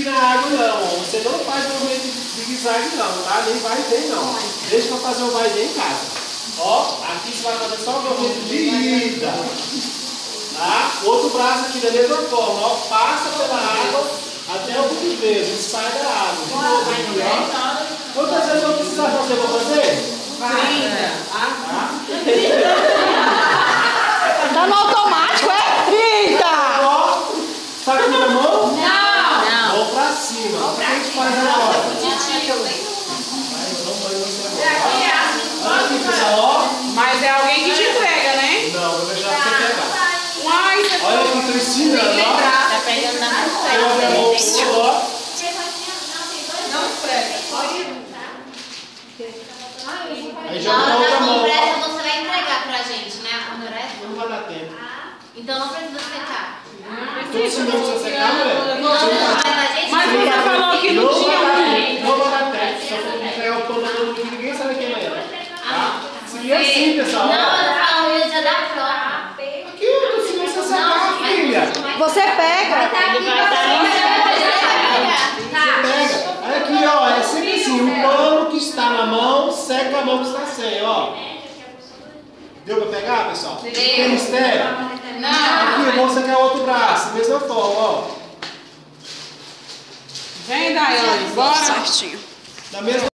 insistir na água não, você não faz movimento de zigue-zague não, tá? Nem vai e vem não. Deixa pra fazer o vai e vem em casa. Ó, aqui você vai fazer só o movimento de ida. Tá? Outro braço aqui da mesma forma, ó, passa pela água até o cotovelo, e sai da água. De novo aqui, ó. Quantas vezes eu precisar fazer, vou fazer? 30. Tá no automático, é? 30! Ó, tá aqui na mão? Não. Mão pra cima. O que a gente faz agora? Olha aqui, pessoal, ó. Mas é alguém que te entrega, né? Não, vou deixar pra você pegar. Uai, você Olha aqui, tô ensinando, ó. tá pegando na mão. Olha a mão, ó. Não esfrega. Aí Na joga hora a outra da mão, compressa ó. você vai entregar pra gente, né? A compressa. Não vai dar tempo. Então não precisa secar. Tô ensinando você a secar, mulher? Não, mas a gente Mas você falou que não tinha um. Não vai dar tempo. Só for entregar o pano na mão que ninguém sabe quem é. Tá? Isso é assim, pessoal. Não, Ó. eu falo no dia da prova. Aqui, eu tô ensinando você a secar, filha. Você pega. Você pega. Aí aqui, ó, é sempre assim. O pano que está na mão, seca a mão que está sem, ó. Deu pra pegar, pessoal? Tem mistério? Não. Aqui, vamos secar o outro braço. Mesma forma, ó. Vem, Daiane, bora. Certinho. Da mesma